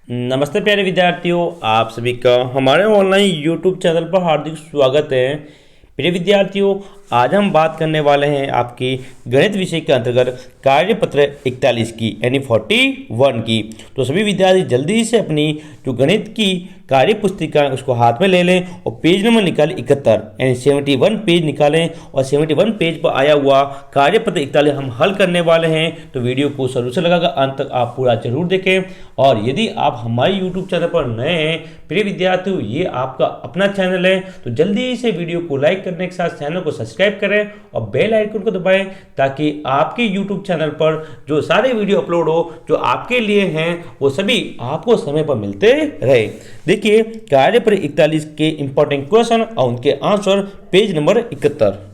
नमस्ते प्यारे विद्यार्थियों, आप सभी का हमारे ऑनलाइन यूट्यूब चैनल पर हार्दिक स्वागत है। प्रिय विद्यार्थियों, आज हम बात करने वाले हैं आपकी गणित विषय के अंतर्गत कार्यपत्र 41 की यानी 41 की। तो सभी विद्यार्थी जल्दी से अपनी जो गणित की कार्य पुस्तिका है उसको हाथ में ले लें और पेज नंबर निकालें 71 यानी 71 पेज निकालें और 71 पेज पर आया हुआ कार्यपत्र 41 हम हल करने वाले हैं। तो वीडियो को शुरू से लगाकर अंत तक आप पूरा जरूर देखें। और यदि आप हमारे यूट्यूब चैनल पर नए हैं प्रिय विद्यार्थियों, ये आपका अपना चैनल है, तो जल्दी से वीडियो को लाइक करने के साथ चैनल को सब्सक्राइब करें और बेल आइकन को दबाएं ताकि आपके यूट्यूब चैनल पर जो सारे वीडियो अपलोड हो जो आपके लिए हैं वो सभी आपको समय पर मिलते रहे। देखिए कार्यपत्र 41 के इंपॉर्टेंट क्वेश्चन और उनके आंसर पेज नंबर 71।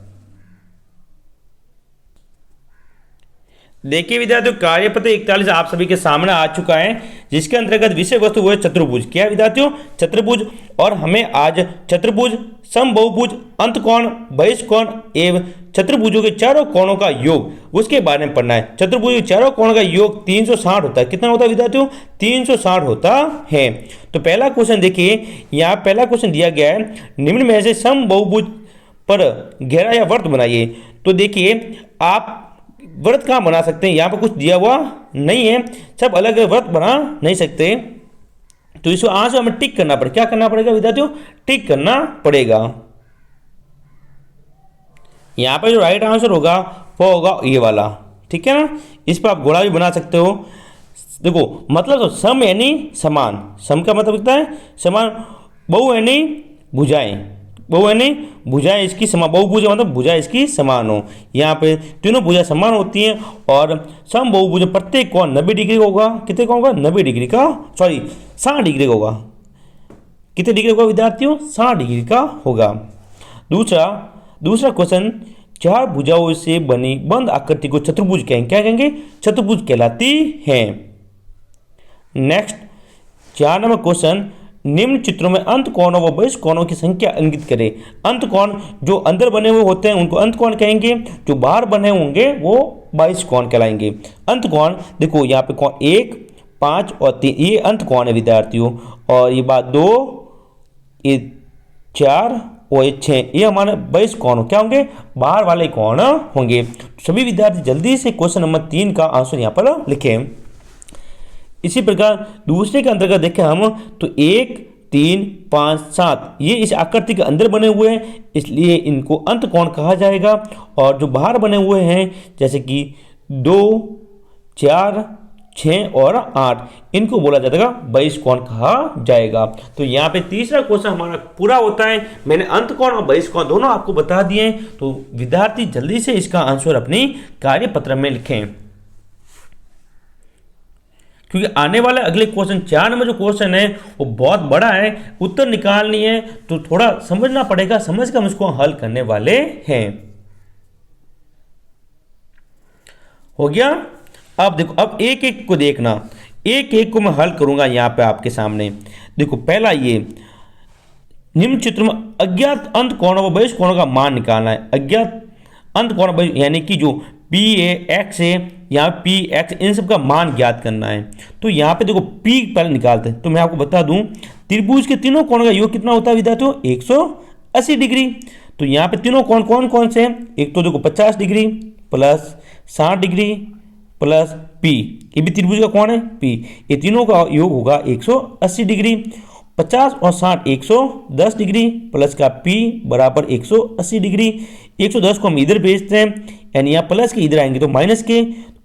देखिए विद्यार्थियों, कार्यपत्र 41 आप सभी के सामने आ चुका है, जिसके अंतर्गत विषय वस्तु वो है चतुर्भुज। क्या विद्यार्थियों? चतुर्भुज। और हमें आज चतुर्भुज, समबाहुभुज, अंतकोण, बहिष्कोण एवं चतुर्भुजों के चारों कोणों का योग उसके बारे में पढ़ना है। चतुर्भुज के चारों कोणों का योग 360 होता है। कितना होता है विद्यार्थियों? 360 होता है। तो पहला क्वेश्चन देखिए, यहाँ पहला क्वेश्चन दिया गया है, निम्न में से समबाहुभुज पर घेरा या वृत्त बनाइए। तो देखिए आप वृत्त कहाँ बना सकते हैं? यहाँ पर कुछ दिया हुआ नहीं है, सब अलग अलग वृत्त बना नहीं सकते। तो इसको आंसर हमें टिक करना पड़ेगा। क्या करना पड़ेगा विद्यार्थियों? टिक करना पड़ेगा। यहाँ पर जो राइट आंसर होगा वो होगा ये वाला, ठीक है ना। इस पर आप घोड़ा भी बना सकते हो। देखो मतलब तो सम यानी समान, सम का मतलब कितना है? समान। बहु यानी भुजाएं, बहु यानी भुजाएं इसकी समान, बहुभुज मतलब भुजा इसकी समान हो। यहाँ पे तीनों भुजा समान होती हैं और सम बहुभुज प्रत्येक कोण 90 डिग्री का होगा। कितने का होगा? 90 डिग्री का, सॉरी 60 डिग्री का होगा। कितने डिग्री होगा विद्यार्थियों? 60 डिग्री का होगा। दूसरा क्वेश्चन, चार भुजाओं से बनी बंद आकृति को चतुर्भुज कहेंगे। क्या कहेंगे? चतुर्भुज कहलाती है। नेक्स्ट 4 नंबर क्वेश्चन, निम्न चित्रों में अंतकोणों व बहिष्कोणों की संख्या अंकित करें। अंतकोण जो अंदर बने हुए होते हैं उनको अंतकोण कहेंगे, जो बाहर बने होंगे वो बहिष्कोण कहलाएंगे। अंतकोण देखो यहाँ पे कोण 1, 5 और 3 ये अंतकोण है विद्यार्थियों। और ये बात 2, ये 4 और ये 6 ये हमारे बहिष्कोण क्या होंगे? बाहर वाले कोण होंगे। सभी विद्यार्थी जल्दी से क्वेश्चन नंबर 3 का आंसर यहाँ पर लिखें। इसी प्रकार दूसरे के अंतर्गत देखें हम तो 1, 3, 5, 7 ये इस आकृति के अंदर बने हुए हैं, इसलिए इनको अंतकोण कहा जाएगा। और जो बाहर बने हुए हैं जैसे कि 2, 4, 6 और 8 इनको बोला जाएगा बहिष्कोण कहा जाएगा। तो यहाँ पे तीसरा क्वेश्चन हमारा पूरा होता है। मैंने अंतकोण और बहिष्कोण दोनों आपको बता दिए। तो विद्यार्थी जल्दी से इसका आंसर अपनी कार्यपत्र में लिखें, क्योंकि आने वाले अगले क्वेश्चन 4 नंबर जो क्वेश्चन है वो बहुत बड़ा है, उत्तर निकालनी है तो थोड़ा समझना पड़ेगा, समझ कर हम इसको हल करने वाले हैं। हो गया? अब देखो, अब एक एक को देखना, एक एक को मैं हल करूंगा यहाँ पे आपके सामने। देखो पहला ये, निम्न चित्र में अज्ञात अंतकोणों व बहिष्कोणों का मान निकालना है। अज्ञात अंतकोण यानी कि जो पी ए एक्स है, यहाँ पी एक्स, इन सब का मान ज्ञात करना है। तो यहाँ पे देखो पी पहले निकालते हैं। तो मैं आपको बता दूं त्रिभुज के तीनों कोण का योग कितना होता है विद्यार्थियों? 180 डिग्री। तो यहाँ पे तीनों कोण कौन कौन से हैं? एक तो देखो 50 degree plus 60 degree plus P, ये भी त्रिभुज का कोण है पी। ये तीनों का योग होगा 180 डिग्री। 50 और 60 110 डिग्री प्लस का p बराबर 180 डिग्री। 110 को हम इधर भेजते हैं यानी यहाँ प्लस के इधर आएंगे तो माइनस के,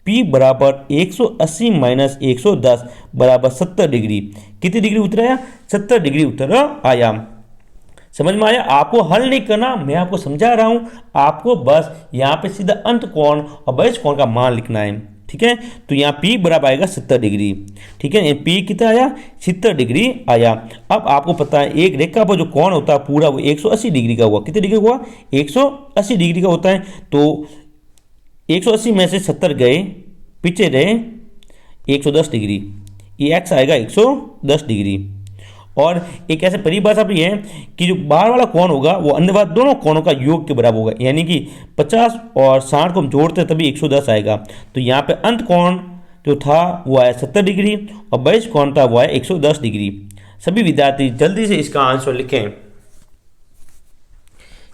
p बराबर 180 माइनस 110 बराबर 70 डिग्री। कितनी डिग्री उतर आया? 70 डिग्री उतर आया। समझ में आया? आपको हल नहीं करना, मैं आपको समझा रहा हूँ, आपको बस यहाँ पे सीधा अंतकोण और बहिष्कोण का मान लिखना है, ठीक है। तो यहाँ P बराबर आएगा 70 डिग्री, ठीक है। P कितना आया? 70 डिग्री आया। अब आपको पता है एक रेखा पर जो कोण होता है पूरा वो 180 डिग्री का हुआ। कितने डिग्री हुआ? 180 डिग्री का होता है। तो 180 में से 70 गए, पीछे रहे 110 डिग्री, ये x आएगा 110 डिग्री। और एक ऐसे परिभाषा भी है कि जो बाहर वाला कोण होगा वो अंदर वाले दोनों कोणों का योग के बराबर होगा, यानी कि 50 और 60 को हम जोड़ते हैं तभी 110 आएगा। तो यहाँ पे अंत कोण जो था वो आया 70 डिग्री और बहिष कोण था वो आया 110 डिग्री। सभी विद्यार्थी जल्दी से इसका आंसर लिखें।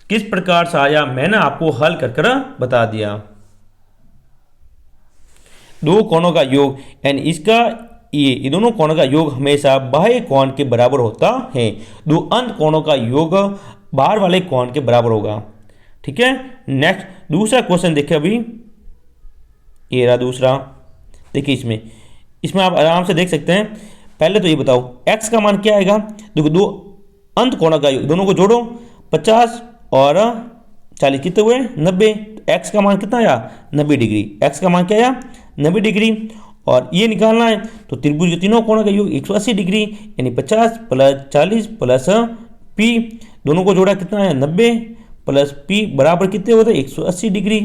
किस प्रकार से आया मैंने आपको हल कर कर बता दिया। दो कोणों का योग यानी इसका ये दोनों कोणों का योग हमेशा बाह्य कोण के बराबर होता है। दो अंत कोणों का योग बाहर वाले कोण के बराबर होगा। ठीक है, नेक्स्ट दूसरा क्वेश्चन देखिए। अभी ये रहा दूसरा, देखिए इसमें आप आराम से देख सकते हैं। पहले तो ये बताओ x का मान क्या आएगा। देखो दो अंत कोणों का योग, दोनों को जोड़ो, 50 और 40 कितने हुए 90। तो x का मान कितना आया 90 डिग्री। x का मान क्या आया 90 डिग्री। और ये निकालना है तो त्रिभुज के तीनों कोणों का योग 180 डिग्री यानी 50 प्लस 40 प्लस p, दोनों को जोड़ा कितना है 90 प्लस p बराबर कितने होते 180 डिग्री।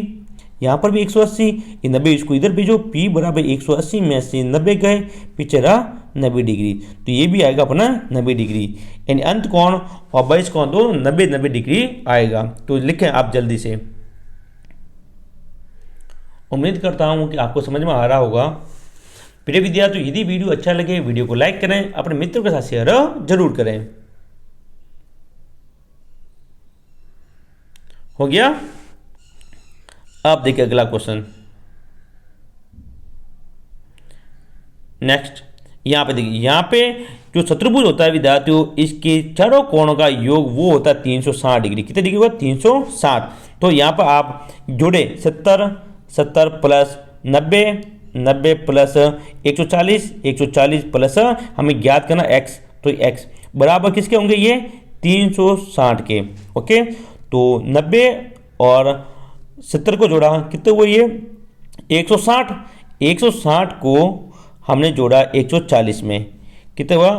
यहाँ पर भी 180, ये 90 इसको इधर भेजो, p बराबर 180 में से 90 गए, पीछे रहा 90 डिग्री। तो ये भी आएगा अपना 90 डिग्री, यानी अंत कोण और बहिष कोण दो 90 डिग्री आएगा। तो लिखें आप जल्दी से। उम्मीद करता हूँ कि आपको समझ में आ रहा होगा। प्रिय विद्यार्थियों, यदि वीडियो अच्छा लगे वीडियो को लाइक करें, अपने मित्रों के साथ शेयर जरूर करें। हो गया। अब देखिए अगला क्वेश्चन। नेक्स्ट यहां पे देखिए, यहां पे जो चतुर्भुज होता है विद्यार्थियों, इसके चारों कोणों का योग वो होता है 360 डिग्री। कितने डिग्री हुआ 360। तो यहां पर आप जोड़े 70 प्लस 90 प्लस 140 प्लस हमें ज्ञात करना x, तो x बराबर किसके होंगे ये 360 के। ओके, तो 90 और 70 को जोड़ा कितने हुए ये 160 को हमने जोड़ा 140 में, कितने हुआ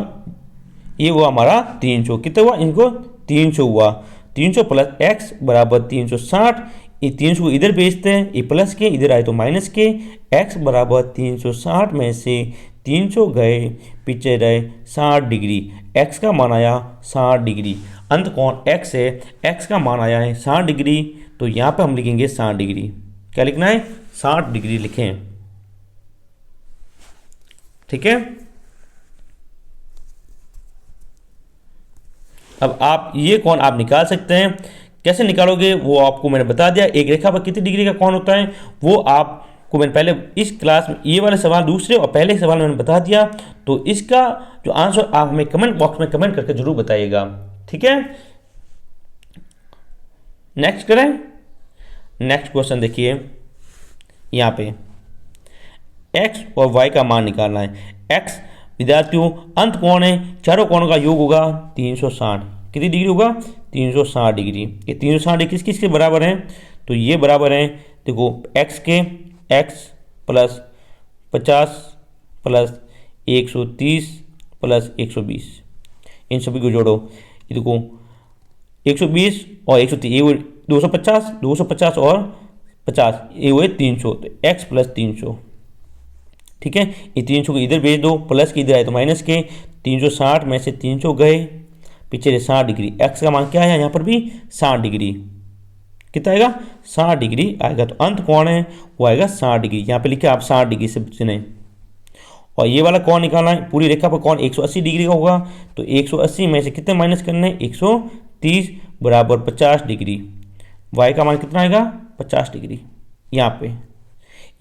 ये हुआ हमारा 300। कितने हुआ इनको 300 हुआ। 300 प्लस x बराबर 360। ये 300 को इधर भेजते हैं, ये प्लस के इधर आए तो माइनस के, x बराबर 360 में से 300 गए, पीछे रहे 60 डिग्री। x का मान आया 60 डिग्री। अंत कोण x है, x का मान आया है 60 डिग्री। तो यहाँ पे हम लिखेंगे 60 डिग्री। क्या लिखना है 60 डिग्री लिखें। ठीक है, अब आप ये कोण आप निकाल सकते हैं। कैसे निकालोगे वो आपको मैंने बता दिया। एक रेखा पर कितनी डिग्री का कोण होता है वो आपको मैंने पहले इस क्लास में ये वाले सवाल दूसरे और पहले सवाल में मैंने बता दिया। तो इसका जो आंसर आप हमें कमेंट बॉक्स में कमेंट करके जरूर बताइएगा। ठीक है, नेक्स्ट करें। नेक्स्ट क्वेश्चन देखिए, यहाँ पे x और y का मान निकालना है। x विद्यार्थियों अंत कोण है, चारों कोणों का योग होगा 360। कितनी डिग्री होगा 360 डिग्री। ये 360 डिग्री किस किस के बराबर हैं, तो ये बराबर हैं देखो x के, x प्लस 50 प्लस 130 प्लस 120, इन सभी को जोड़ो। ये देखो 120 और 130, ये 250 और 50, ये हुए 300। तो x प्लस 300। ठीक है, ये 300 को इधर भेज दो, प्लस के इधर आए तो माइनस के, 360 में से 300 गए, पीछे 60 डिग्री। x का मान क्या है यहाँ पर भी 60 डिग्री। कितना आएगा 60 डिग्री आएगा। तो अंत कोण है वो आएगा 60 डिग्री। यहाँ पे लिखे आप 60 डिग्री से चुने। और ये वाला कोण निकालना है, पूरी रेखा पर कोण 180 डिग्री का होगा। तो 180 में से कितने माइनस करने 130 बराबर 50 डिग्री। y का मान कितना आएगा 50 डिग्री। यहाँ पे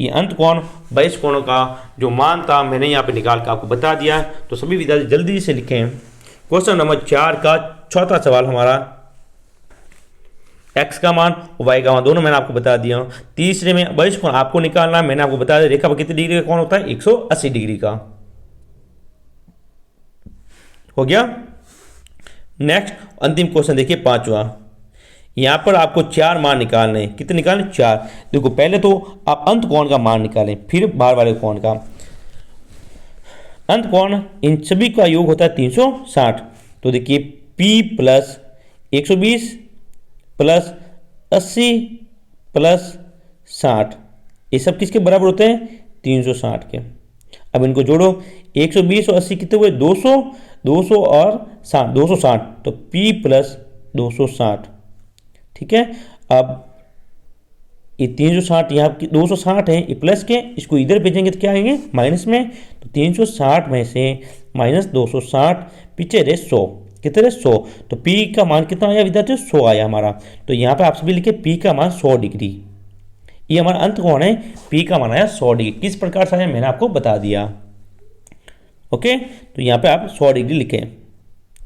ये अंत कोण बहिष कोणों का जो मान था मैंने यहाँ पे निकाल कर आपको बता दिया। तो सभी विद्यार्थी जल्दी से लिखें। क्वेश्चन नंबर 4 का चौथा सवाल हमारा, x का मान और y का मान दोनों मैंने आपको बता दिया। तीसरे में बहिष कोण आपको निकालना, मैंने आपको बता दिया रेखा पर कितनी डिग्री का कोण होता है 180 डिग्री का। हो गया। नेक्स्ट अंतिम क्वेश्चन देखिए पांचवा। यहां पर आपको 4 मान निकालने हैं। कितने निकालने 4। देखो पहले तो आप अंत कोण का मान निकालें, फिर बाहर वाले कोण का। अंत कोण इन सभी का योग होता है 360। तो देखिए p प्लस 120 प्लस 80 प्लस 60, ये सब किसके बराबर होते हैं 360 के। अब इनको जोड़ो, 120 और 80 कितने हुए 200 और 60 260। तो p प्लस 260। ठीक है, अब ये 360 यहाँ की 260 है, ये प्लस के, इसको इधर भेजेंगे तो क्या आएंगे माइनस में। तो 360 में से माइनस 260, पीछे रहे 100, कितने रहे 100। तो P का मान कितना आया विद्यार्थियों, 100 आया हमारा। तो यहाँ पे आप सभी लिखे P का मान 100 डिग्री। ये हमारा अंत कौन है, P का मान आया 100 डिग्री। किस प्रकार से आया मैंने आपको बता दिया। ओके, तो यहाँ पे आप 100 डिग्री लिखें,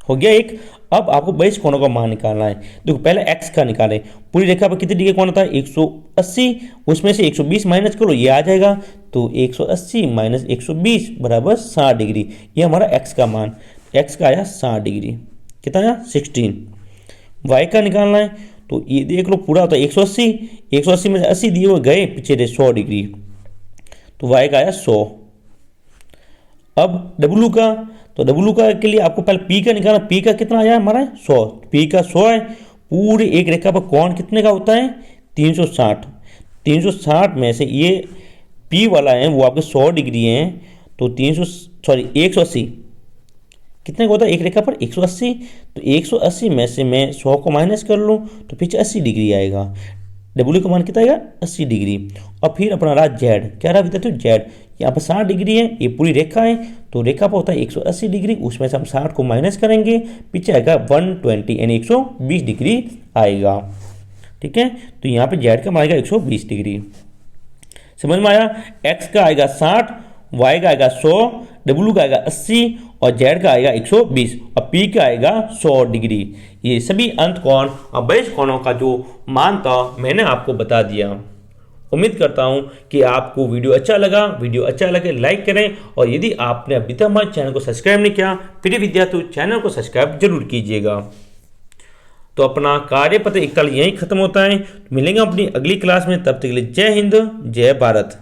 हो गया एक। अब आपको 22 कोणों का मान निकालना है। देखो पहले x का निकालें, पूरी रेखा पर कितने डिग्री कोण होता है 180, उसमें से 120 माइनस करो, ये आ जाएगा। तो 180 माइनस 120 बराबर 60 डिग्री। ये हमारा x का मान, x का आया 60 डिग्री, कितना आया 16। y का निकालना है, तो ये देख लो पूरा होता है 180, 180 में से 80 दिए हुए गए, पीछे रहे 100 डिग्री, तो y का आया 100। अब W का, तो W का के लिए आपको पहले P का निकालना। P का कितना आया हमारा 100, P का 100 है। पूरी एक रेखा पर कोण कितने का होता है 360, 360 में से ये P वाला है वो आपके 100 डिग्री है, तो 180 कितने का होता है एक रेखा पर 180। तो 180 में से मैं 100 को माइनस कर लूँ तो पीछे 80 डिग्री आएगा। W का मान कितना आएगा 80 डिग्री। और फिर अपना रहा Z, क्या रहा विद्यार्थियों Z, यहाँ पर 60 डिग्री है, ये पूरी रेखा है, तो रेखा पर होता है 180 डिग्री, उसमें से हम 60 को माइनस करेंगे, पीछे आएगा 120 यानी 120 डिग्री आएगा। ठीक है, तो यहाँ पे Z का मान आएगा 120 डिग्री। समझ में आया। X का आएगा 60, Y का आएगा 100, W का आएगा 80 और Z का आएगा 120 और P का आएगा 100 डिग्री। ये सभी अंत कोण और बेस कोणों का जो मान था मैंने आपको बता दिया। उम्मीद करता हूं कि आपको वीडियो अच्छा लगा। वीडियो अच्छा लगे लाइक करें, और यदि आपने अभी तक हमारे चैनल को सब्सक्राइब नहीं किया, प्रिय विद्यार्थियों चैनल को सब्सक्राइब जरूर कीजिएगा। तो अपना कार्यपत्र 41 यहीं खत्म होता है। मिलेंगे अपनी अगली क्लास में, तब तक के लिए जय हिंद जय भारत।